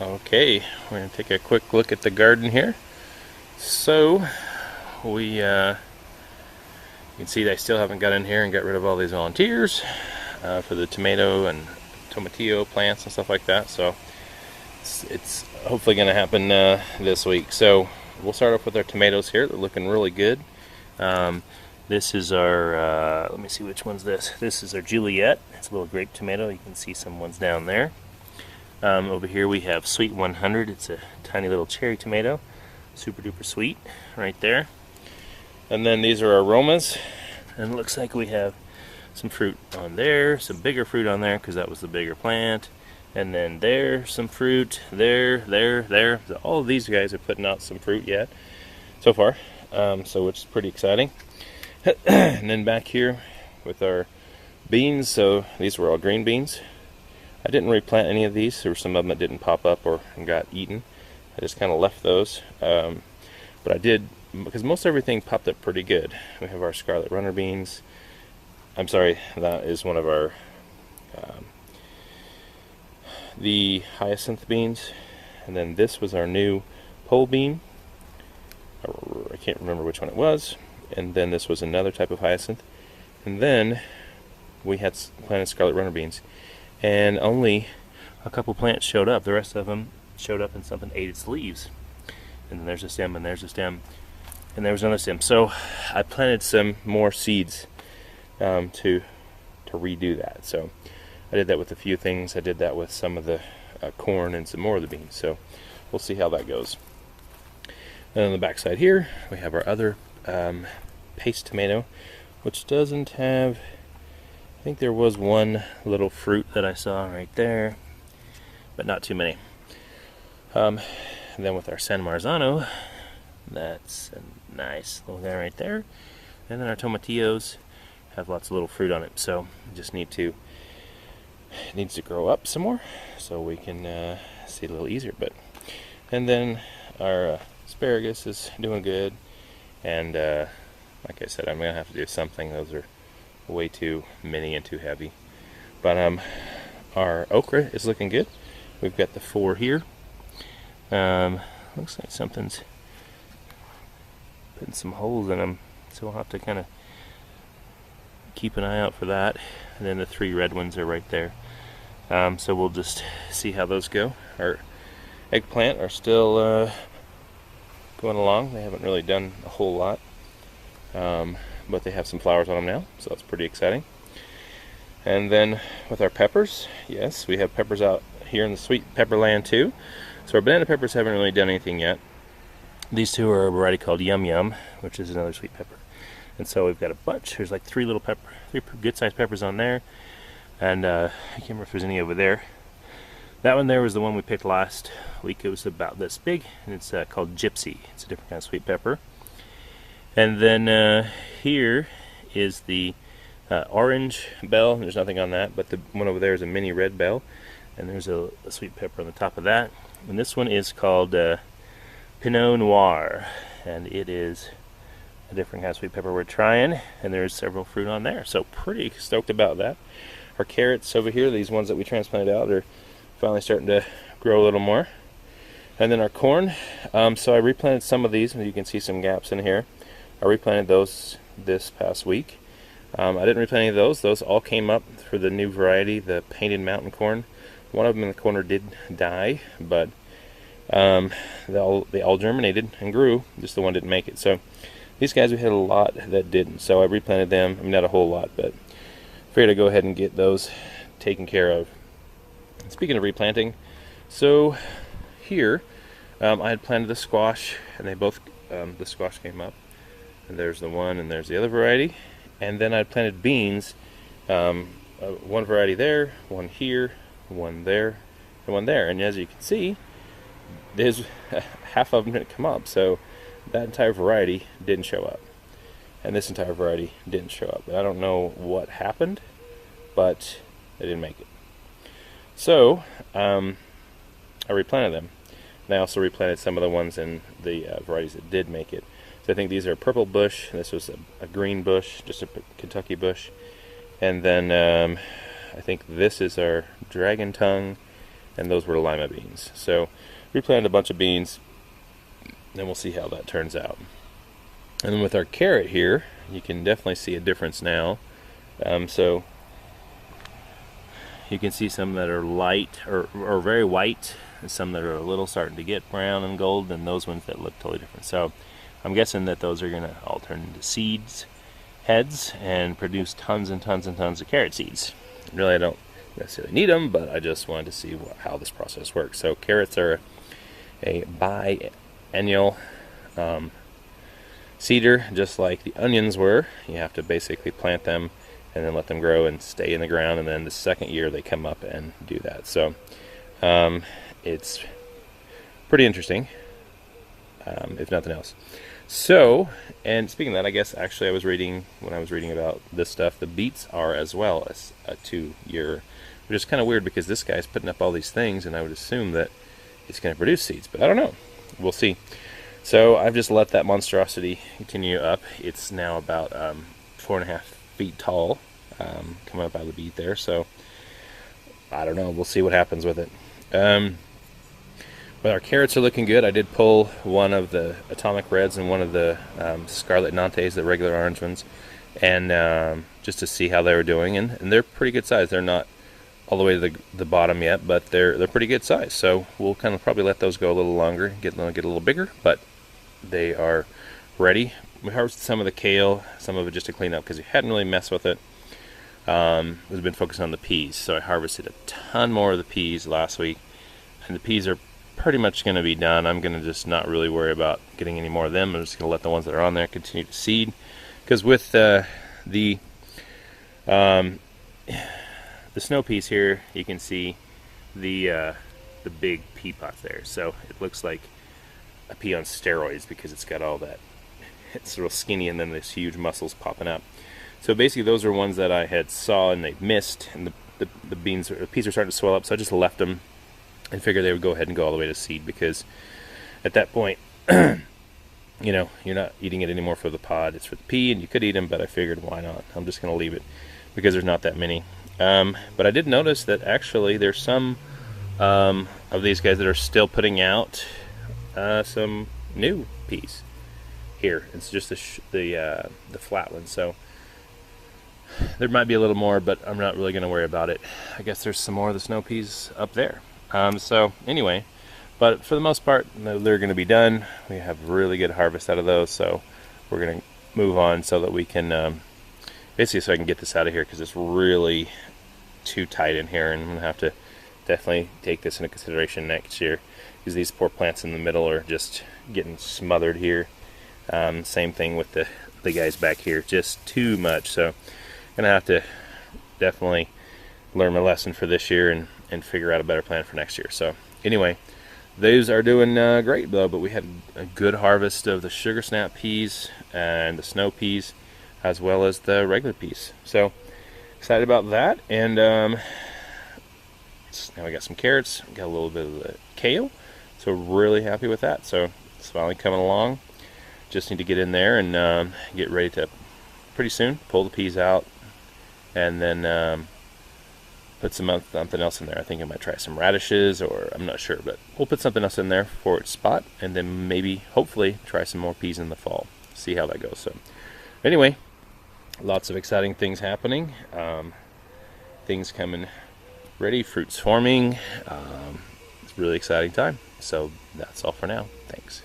Okay, we're going to take a quick look at the garden here. So, you can see that I still haven't got in here and got rid of all these volunteers for the tomato and tomatillo plants and stuff like that. So, it's hopefully going to happen this week. So, we'll start off with our tomatoes here. They're looking really good. This is our, let me see which one's this. This is our Juliet. It's a little grape tomato. You can see some ones down there. Over here we have Sweet 100. It's a tiny little cherry tomato. Super duper sweet right there. And then these are Aromas. And it looks like we have some fruit on there, some bigger fruit on there because that was the bigger plant. And then there, some fruit, there. So all of these guys are putting out some fruit yet, so far. So which is pretty exciting. And then back here with our beans, so these were all green beans. I didn't replant any of these. There were some of them that didn't pop up or got eaten. I just kind of left those. But I did, because most everything popped up pretty good. We have our Scarlet Runner beans. I'm sorry, that is one of our the hyacinth beans. And then this was our new pole bean. I can't remember which one it was. And then this was another type of hyacinth. And then we had planted Scarlet Runner beans. And only a couple plants showed up. The rest of them showed up and something ate its leaves. And then there's a stem, and there's a stem, and there was another stem. So I planted some more seeds to redo that. So I did that with a few things. I did that with some of the corn and some more of the beans. So we'll see how that goes. And on the back side here, we have our other paste tomato, which doesn't have... I think there was one little fruit that I saw right there, but not too many. And then with our San Marzano, that's a nice little guy right there. And then our tomatillos have lots of little fruit on it, so we just it needs to grow up some more so we can see it a little easier. And then our asparagus is doing good, and like I said, I'm gonna have to do something. Those are way too many and too heavy. But our okra is looking good. We've got the 4 here. Looks like something's putting some holes in them, so we'll have to kind of keep an eye out for that. And then the 3 red ones are right there. So we'll just see how those go. Our eggplant are still going along. They haven't really done a whole lot. But they have some flowers on them now, so that's pretty exciting. And then with our peppers, yes, we have peppers out here in the sweet pepper land too. So our banana peppers haven't really done anything yet. These 2 are a variety called Yum Yum, which is another sweet pepper. And so we've got a bunch. There's like 3 good sized peppers on there. And I can't remember if there's any over there. That one there was the one we picked last week. It was about this big, and it's called Gypsy. It's a different kind of sweet pepper. And then here is the orange bell. There's nothing on that, but the one over there is a mini red bell, and there's a sweet pepper on the top of that. And this one is called Pinot Noir, and it is a different kind of sweet pepper we're trying, and there's several fruit on there, so pretty stoked about that. Our carrots over here, these ones that we transplanted out, are finally starting to grow a little more. And then our corn, so I replanted some of these, and you can see some gaps in here. I replanted those this past week. I didn't replant any of those. Those all came up for the new variety, the Painted Mountain Corn. One of them in the corner did die, but they all germinated and grew. Just the one didn't make it. So these guys, we had a lot that didn't. So I replanted them. I mean, not a whole lot, but figured I'd go ahead and get those taken care of. Speaking of replanting, so here I had planted the squash, and they both the squash came up. And there's the one, and there's the other variety. And then I planted beans, one variety there, one here, one there, and one there. And as you can see, there's half of them didn't come up, so that entire variety didn't show up. And this entire variety didn't show up. I don't know what happened, but they didn't make it. So I replanted them. And I also replanted some of the ones in the varieties that did make it. So I think these are purple bush. This was a green bush, just a Kentucky bush. And then I think this is our dragon tongue. and those were lima beans. So replanted a bunch of beans, and we'll see how that turns out. And then with our carrot here, you can definitely see a difference now. So you can see some that are light or very white, and some that are a little starting to get brown and gold, and those ones that look totally different. So I'm guessing that those are going to all turn into seeds, heads, and produce tons and tons and tons of carrot seeds. Really, I don't necessarily need them, but I just wanted to see how this process works. So carrots are a biennial seeder, just like the onions were. You have to basically plant them and then let them grow and stay in the ground, and then the second year they come up and do that. So it's pretty interesting, if nothing else. So, and speaking of that, I guess actually when I was reading about this stuff, the beets are as well as a 2-year, which is kind of weird because this guy's putting up all these things, and I would assume that it's going to produce seeds, but I don't know. We'll see. So I've just let that monstrosity continue up. It's now about 4.5 feet tall, coming up out of the beet there. So I don't know. We'll see what happens with it. But our carrots are looking good. I did pull one of the Atomic Reds and one of the Scarlet Nantes, the regular orange ones, and just to see how they were doing. And they're pretty good size. They're not all the way to the bottom yet, but they're pretty good size. So we'll kind of probably let those go a little longer, get a little bigger, but they are ready. We harvested some of the kale, some of it just to clean up because we hadn't really messed with it. We've been focused on the peas, so I harvested a ton more of the peas last week, and the peas are pretty much going to be done. I'm going to just not really worry about getting any more of them. I'm just going to let the ones that are on there continue to seed, because with the snow peas here, you can see the big pea pot there. So it looks like a pea on steroids because it's got all that. It's real skinny, and then there's huge muscles popping up. So basically, those are ones that I had saw and they missed, and the peas are starting to swell up. So I just left them and figured they would go ahead and go all the way to seed, because at that point, you know, you're not eating it anymore for the pod. It's for the pea, and you could eat them, but I figured why not? I'm just going to leave it because there's not that many. But I did notice that actually there's some of these guys that are still putting out some new peas here. It's just the flat one. So there might be a little more, but I'm not really going to worry about it. I guess there's some more of the snow peas up there. So anyway, but for the most part, they're going to be done. We have really good harvest out of those, so we're going to move on so that we can basically, so I can get this out of here, because it's really too tight in here, and I'm going to have to definitely take this into consideration next year, because these poor plants in the middle are just getting smothered here. Same thing with the guys back here, just too much. So I'm going to have to definitely learn my lesson for this year and figure out a better plan for next year. So anyway, those are doing great though, but we had a good harvest of the sugar snap peas and the snow peas, as well as the regular peas. So excited about that. And now we got some carrots, we got a little bit of the kale, so really happy with that. So it's finally coming along. Just need to get in there and get ready to pretty soon pull the peas out, and then put something else in there. I think I might try some radishes, or I'm not sure, but we'll put something else in there for its spot, and then maybe, hopefully, try some more peas in the fall. See how that goes. So anyway, lots of exciting things happening. Things coming ready, fruits forming. It's a really exciting time. So that's all for now. Thanks.